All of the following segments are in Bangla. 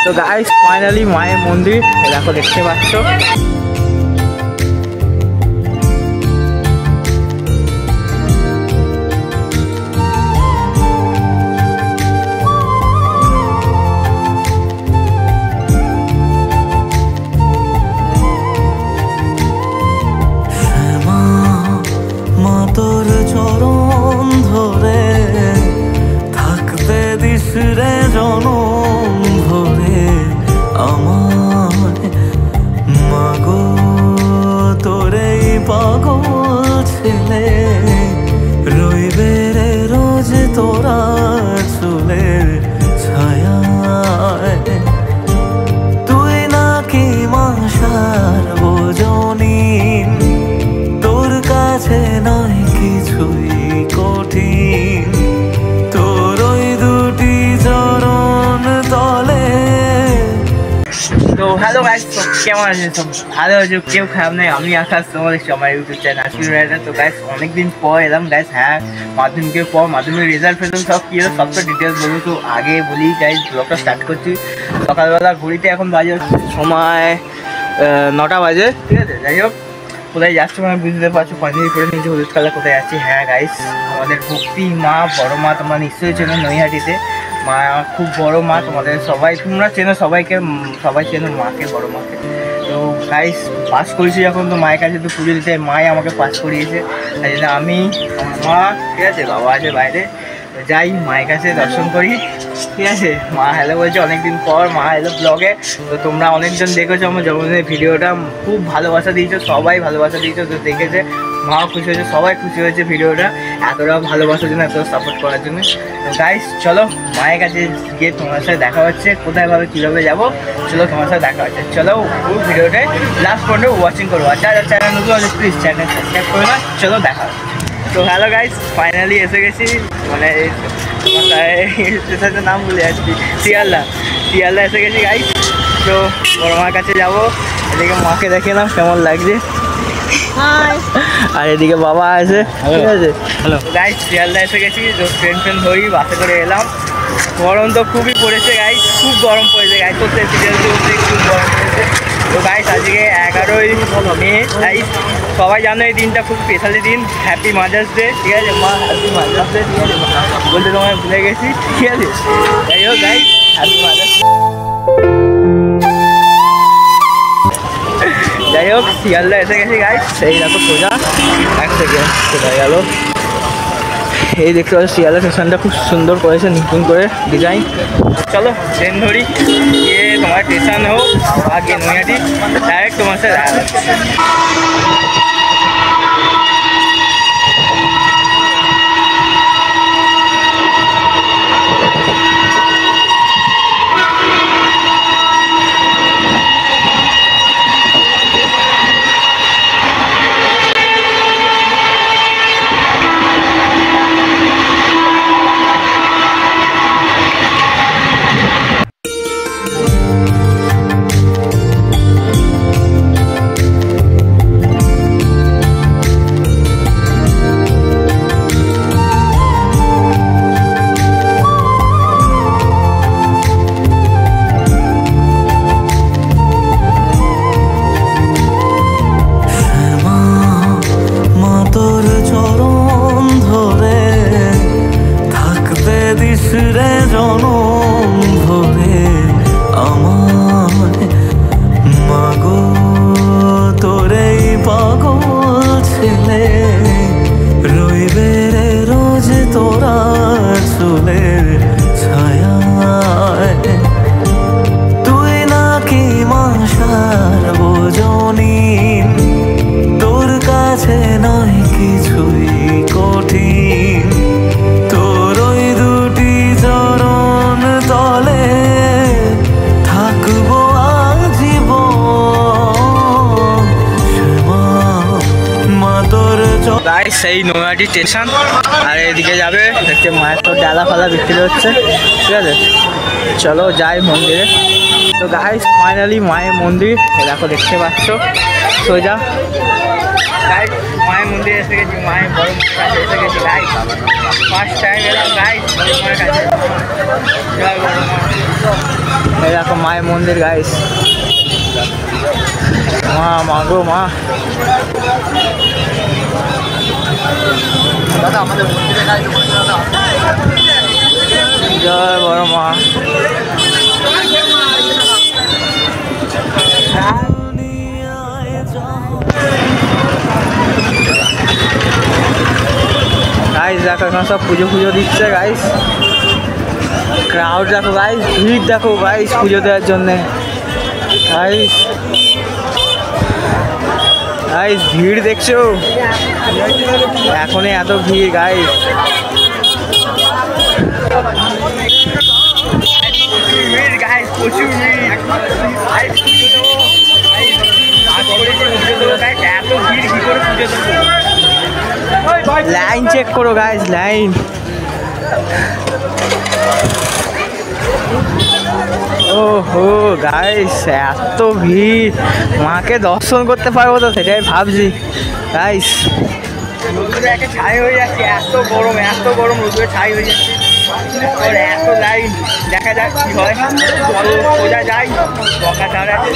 তো গাইস ফাইনালি মায়ের মন্দির দেখো, দেখতে পাচ্ছ। তোর চরণ ধরে থাকতে দিস রে জনম ভরে আমার মাগো, তোরে পাগল ছেলে রইবে রে রোজ তোরা চুলের ছায়ায়। তুই নাকি মাসার বোঝনি, তোর কাছে নয় কিছুই কঠিন, তোর ওই দুটি চরণ তলে। তো হ্যালো গাইস, কেমন আছেন? সব ভালো আছে, কেউ খারাপ নেই। আমি আকাশ, তোমাদের আমার ইউটিউব চ্যানেল আশিস রাইডার। তো গাইস অনেকদিন পর এলাম গাইস। হ্যাঁ, মাধ্যমিকের পর মাধ্যমিক রেজাল্ট ফেললাম, সব কী হলো সব তো ডিটেলস বলবো। তো আগে বলি গাইস, ব্লগটা স্টার্ট করছি সকালবেলা। ঘড়িতে এখন বাজে সময় 9টা বাজে, ঠিক আছে। যাই হোক, কোথায় যাচ্ছি মানে বুঝতে পারছো, পাঞ্জাবি পরে নিচে হলুদ কালার কোথায় যাচ্ছি। হ্যাঁ গাইস, আমাদের ভক্তি মা, বড় মা, তোমরা নিশ্চয়ই চেনো নৈহাটিতে। মা খুব বড় মা, তোমাদের সবাই তোমরা চেনো, সবাইকে সবাই চেনো মাকে, বড় মাকে। তো গাইস পাস করেছি যখন, তো মায়ের কাছে তো পুজো দিতে মাই আমাকে পাস করিয়েছে। তাই জন্য আমি, মা, ঠিক আছে, বাবা আছে বাইরে, যাই মায়ের কাছে দর্শন করি, ঠিক আছে। মা হ্যালো বলছে অনেকদিন পর, মা হ্যালো ব্লগে। তো তোমরা অনেকজন দেখেছো আমার জন্মদিনের ভিডিওটা, খুব ভালোবাসা দিয়েছো, সবাই ভালোবাসা দিয়েছো। তো দেখেছে মাও খুশি হয়েছে, সবাই খুশি হয়েছে ভিডিওটা এতটা ভালোবাসার জন্য, এতটা সাপোর্ট করার জন্য। তো গাইস চলো মায়ের কাছে গিয়ে তোমার সাথে দেখা হচ্ছে, কোথায় ভাবে কীভাবে যাবো, চলো তোমার সাথে দেখা হচ্ছে। চলো পুরো ভিডিওটায় লাস্ট পর্যন্ত ওয়াচিং করবো। আর যারা চ্যানেল নতুন আছে প্লিজ চ্যানেল সাবস্ক্রাইব করো না। চলো দেখা হচ্ছে। তো হ্যালো গাইস, ফাইনালি এসে গেছি, মানে স্টেশনের নাম ভুলে যাচ্ছি, শিয়ালদা এসে গেছি গাইস। তো বড় মার কাছে যাবো, এদিকে মাকে দেখে নাও কেমন লাগছে, আর এদিকে বাবা আছে, ঠিক আছে। হ্যালো গাইস, শিয়ালদা এসে গেছি। তো ট্রেন ধরি, বাসে করে এলাম। গরম তো খুবই পড়েছে গাইস, খুব গরম পড়েছে গাইস, করতে খুব গরম পড়েছে। তো গাইস আজকে 11ই মে গাইস, সবাই জানো এই দিনটা খুব স্পেশালি দিন, হ্যাপি মাদার্স ডে, ঠিক আছে। মা হ্যাপি মাদার্স ডে, ঠিক আছে, বলতে তোমায় ভুলে গেছি, ঠিক আছে। যাই হোক গাইস, হ্যাপি মাদার্স ডে। যাই হোক, শিয়ালদা এসে গেছি গাইস, সেই দেখো সোজা 1 সেকেন্ড কোথায় গেল। এই দেখতে পাচ্ছ শিয়ালদা স্টেশনটা খুব সুন্দর করেছে, নতুন করে ডিজাইন। চলো ট্রেন ধরি, গিয়ে তোমার স্টেশন হোক আগে নৈহাটি, ডাইরেক্ট তোমার সাথে দেখা হচ্ছে। রে জনম ভরে আমার মাগো, তোরে পাগল ছেলে রইবে রে রোজ তোরা চুলের ছায়ায়। তুই নাকি মাসার বোঝনি, তোর কাছে নয় কিছুই কঠিন, তোর ওই দুটি চরণ তলে থাকবো আজীবন। মা তোর গাইস সেই নৈহাটি স্টেশন, আর এদিকে যাবে দেখতে মায়ের তো ডালা ফালা বিক্রি হচ্ছে, ঠিক আছে। চলো যাই মন্দিরে। তো গাইস ফাইনালি মায়ের মন্দির দেখো, দেখতে পাচ্ছ সোজা গাইস মায়ের মন্দিরে এসে গেছি, মায়ের বড় মায়ের কাছে এসে গেছি গাইস। ফার্স্ট টাইম এলাম গাইস বড় মায়ের কাছে। জয় বড় মা। এই দেখো মায়ের মন্দির গাইস। মা মাগো মা। দাদা আমাদের মন্দিরে গাইস জয় বড় মা। গাইস দেখো এখন সব পুজো পুজো দিচ্ছে গাইস। ক্রাউড দেখো গাইস, ভিড় দেখো গাইস পুজো দেওয়ার জন্যে গাইস। গাইস ভিড় দেখছো, এখনই এত ভিড় গাইস। ভিড় গাইস প্রচুর ভিড়। এত ভিড় কি করে পুজো দেবো? লাইন চেক করো গাইস, লাইন। ওহো গাইস এত ভিড়, মাকে দর্শন করতে পারবো তো সেটাই ভাবছি গাইস। রোদুরে একটা ছাই হয়ে যাচ্ছে, এত গরম রোদুরে ছাই হয়ে যাচ্ছে। আর এত লাইন, দেখা যাক কি হয়। সোজা যাই গঙ্গা ধারে আছে,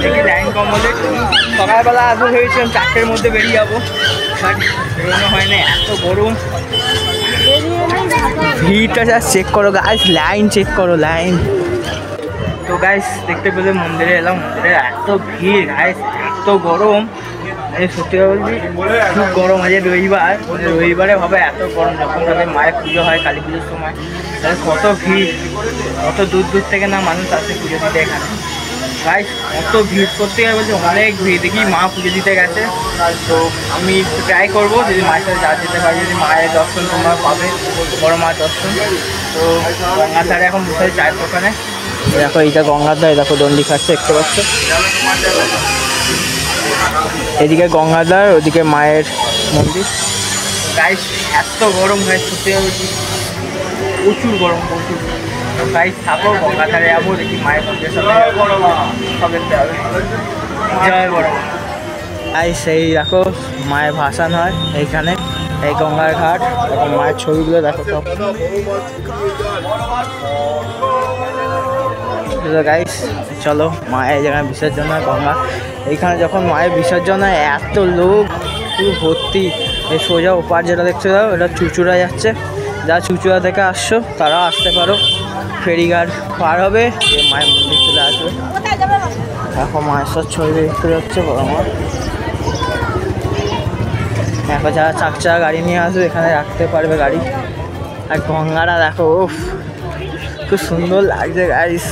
দেখি লাইন কম হলে। সকালবেলা আসবো ভেবেছিলাম 4টের মধ্যে বেরিয়ে যাবো, বাট বেরোনো হয় না, এত গরম। ভিড়টা যা চেক করো গাইস, লাইন চেক করো লাইন। তো গাইস দেখতে পেলে মন্দিরে এলাম, মন্দিরে এত ভিড় গাইস, এত গরম। সত্যি বলছি খুব গরম। আজ রবিবারে ভাবে এত গরম, যখন তাদের মায়ের পুজো হয় কালী পুজোর সময়, তাহলে কত ভিড়, কত দূর দূর থেকে না মানুষ আসে পুজো দিতে এখানে গাইস। কত ভিড়, করতে গেলে বলছে অনেক ভিড়। দেখি মা পুজো দিতে গেছে, তো আমি ট্রাই করবো যদি মায়ের সাথে যা যেতে পারি, যদি মায়ের দর্শন তোমরা পাবে, বড় মায়ের দর্শন। তো গঙ্গার ধারে এখন বসে চায়ের দোকানে। দেখো এইটা গঙ্গার ধারে, দেখো দণ্ডি খাচ্ছে দেখতে পাচ্ছ। এদিকে গঙ্গাধার, ওদিকে মায়ের মন্দির গাইস। এত গরম গাইস, সত্যি বলছি প্রচুর গরম, প্রচুর। গাইস থাকো গঙ্গাধারে যাবো, দেখি মায়ের মন্দির সব দেখতে হবে। জয় বড় মা। গাইস এই দেখো মায়ের ভাসান হয় এইখানে, এই গঙ্গার ঘাট। এখন মায়ের ছবিগুলো দেখো সব। গাইস চলো মায়ের জায়গায় বিসর্জন হয় গঙ্গা। এইখানে যখন মায়ের বিসর্জন হয় এত লোক পুরো ভর্তি। এই সোজা ওপার যেটা দেখতে দাও, এটা চুচুড়া যাচ্ছে। যা চুচুড়া থেকে আসছো তারাও আসতে পারো, ফেরিঘাট পার হবে, মায়ের মন্দির চলে আসবে। এখন মায়ের সব ছবি দেখতে যাচ্ছে বড় মা। এখন যারা চাকচা গাড়ি নিয়ে আসবে এখানে রাখতে পারবে গাড়ি। আর গঙ্গাটা দেখো, খুব সুন্দর লাগছে গাইস।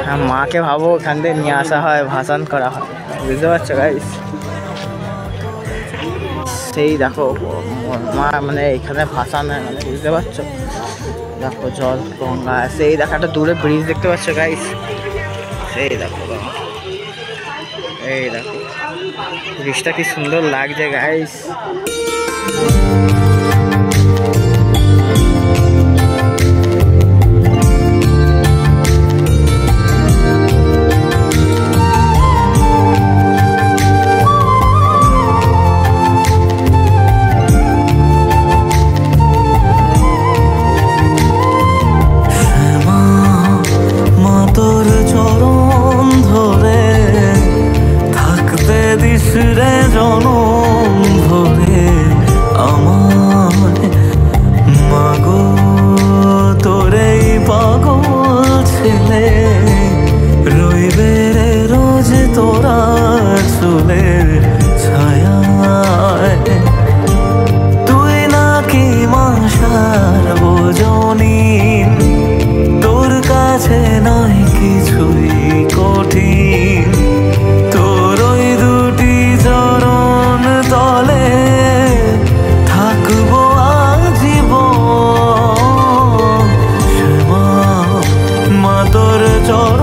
হ্যাঁ মাকে ভাবো ওখান থেকে নিয়ে আসা হয়, ভাসান করা হয়, বুঝতে পারছো গাইস। সেই দেখো মা মানে এখানে ভাসান হয়, মানে বুঝতে পারছো। দেখো জল গঙ্গা, সেই দেখো একটা দূরে ব্রিজ দেখতে পাচ্ছ গাইস। সেই দেখো এই দেখো ব্রিজটা কি সুন্দর লাগছে গাইস। তোর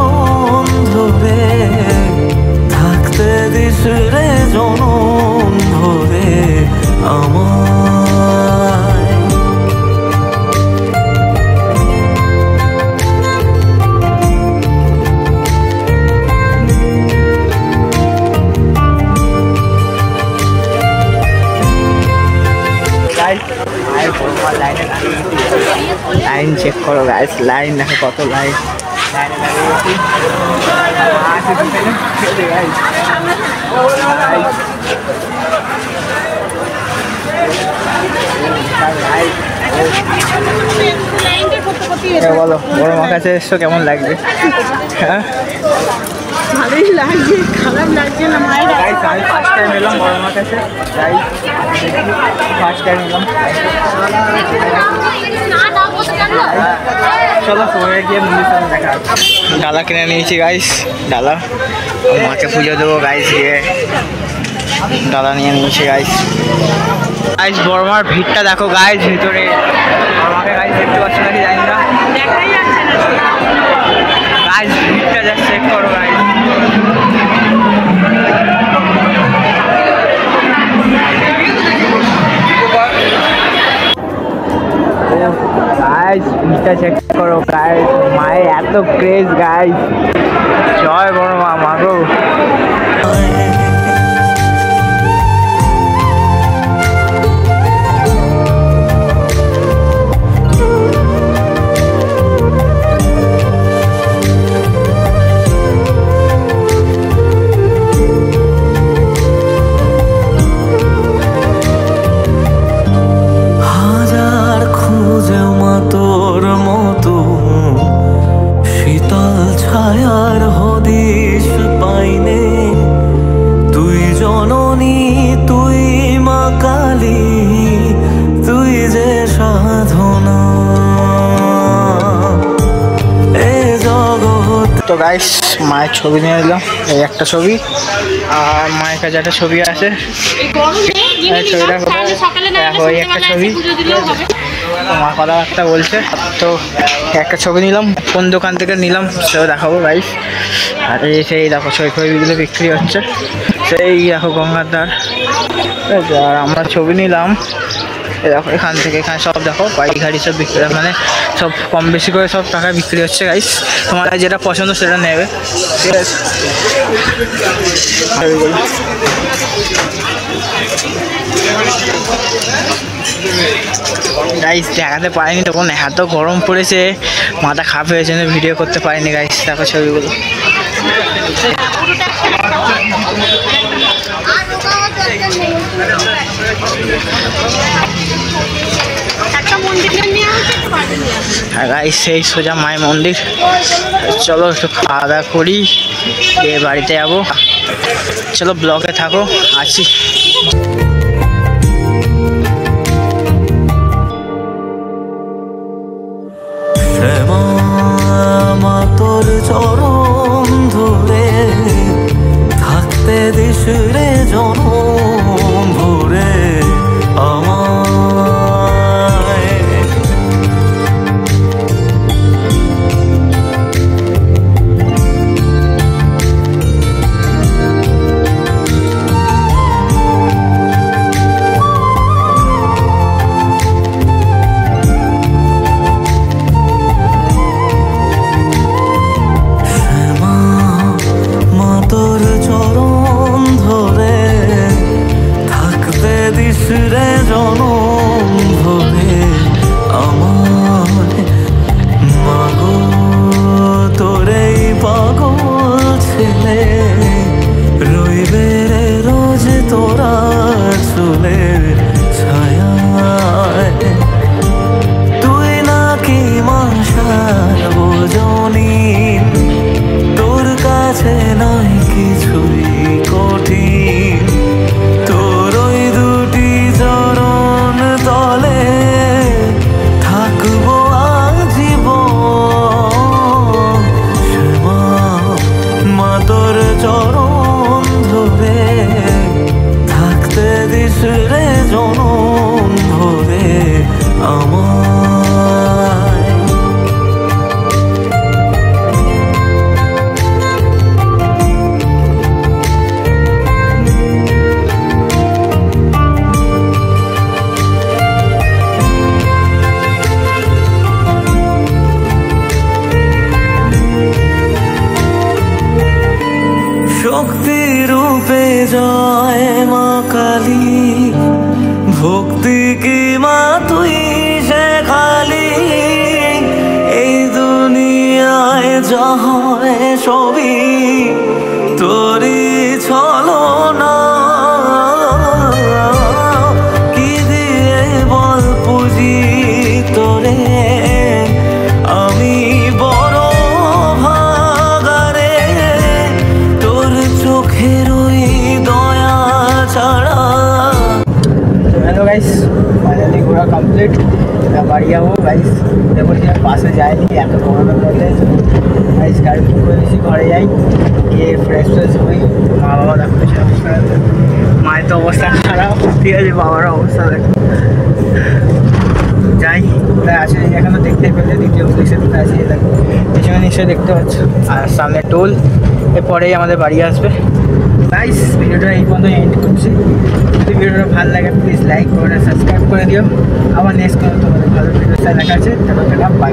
করো গাইস, লাইন দেখো কত লাইন। বলো বড় মার কাছে এসছো, কেমন লাগবে? হ্যাঁ ভালোই লাগছে, খারাপ লাগছে না। মায়ের আমি ফার্স্ট টাইম এলাম বড় মার কাছে, তাই ফার্স্ট টাইম এলাম। চলো সবাই গিয়ে মন্দির সামনে দেখা। ডালা কিনে নিয়েছি গাইস, ডালা মাকে পুজো দেবো গাইস, গিয়ে ডালা নিয়ে নিয়েছি গাইস। গাইস বড়মার ভিড়টা দেখো গাইস, ভিতরে বড়মাকে গাইস দেখতে পাচ্ছ নাকি জানি না, দেখাই যাচ্ছে না গাইস ভিড়টা যা চেক করো গাইস। গাইস ভিড়টা চেক করো গাইস, মায়ের এত ক্রেজ গাইস। জয় বড় মা, মাগো। ছায়ার হদিশ পাইনে, তুই জননী তুই মা কালী, তুই যে সাধনা এ জগৎ। তো গাইস মায়ের ছবি নিয়ে নিলাম, এই একটা ছবি, আর মায়ের কাছে একটা ছবি আছে, ছবিটা দেখো এই একটা ছবি। মা কথাবার্তা বলছে, তো একটা ছবি নিলাম, কোন দোকান থেকে নিলাম সেও দেখাবো গাইস। আর এই সেই দেখো ছবিগুলো বিক্রি হচ্ছে, সেই দেখো গঙ্গার ধার। আর আমরা ছবি নিলাম দেখো এখান থেকে, এখানে সব দেখো বাড়ি গাড়ি সব বিক্রি, মানে সব কম বেশি করে সব টাকা বিক্রি হচ্ছে গাইস। তোমার যেটা পছন্দ সেটা নেবে, ঠিক আছে। গাইস দেখাতে পারিনি তখন, এত গরম পড়েছে, মাথা খারাপ হয়েছে, ভিডিও করতে পারিনি গাইস। দেখো ছবিগুলো, হ্যাঁ গাইস সেই সোজা মায়ের মন্দির। চলো একটু খাওয়া দাওয়া করি, দিয়ে বাড়িতে যাবো। চলো ব্লগে থাকো, আছি। মা তোর চরণ ধরে থাকতে দিস রে জনম ভরে আমায়। রে জনম ভরে আমায়, মাগো তোরে পাগল ছেলে, রইবে রে রোজ তোরা চুলের ছায়ায়। তুই নাকি মাশার বোঝনি, তোর কাছে নয় কিছুই কঠিন, তোর ওই দুটি চরণ তলে থাকবো আজীবন। মা তোর চরণ ধরে থাকতে দিস রে জনম ভরে আমায়। শক্তি রূপে জয় মা কালী, ভক্তি কি মা তুই সে খালি, নয় সবই তোরই ছলনা, কি দিয়ে বল পুজি তোরে আমি বড় ভাগারে, তোর চোখের ওই দয়া ছাড়া। হ্যালো গাইস, ফাইনালি ঘোরা কমপ্লিট, বাড়ি যাবো গাইস। দেখুন পাশে যায়নি এত গরমের মধ্যে গাইস, গাড়ি বুক করে দিয়েছি, ঘরে যাই গিয়ে ফ্রেশ হই। মা বাবা দেখো মায়ের তো অবস্থা খারাপ, ঠিক আছে, বাবার অবস্থা দেখো। যাই কোথায় আছে এখনো দেখতে পেলে, দ্বিতীয় পুলিশে কোথায় আছে দেখো, পেছনে নিশ্চয়ই দেখতে পাচ্ছ, আর সামনে টোল, এরপরেই আমাদের বাড়ি আসবে। গাইস ভিডিওটা এই পর্যন্ত এন্ড করছি। যদি ভিডিওটা ভালো লাগে প্লিজ লাইক করে সাবস্ক্রাইব করে দিও। আবার নেক্সট কোনো তোমাদের ভালো ভিডিও দেখা আছে, তারপর বাই।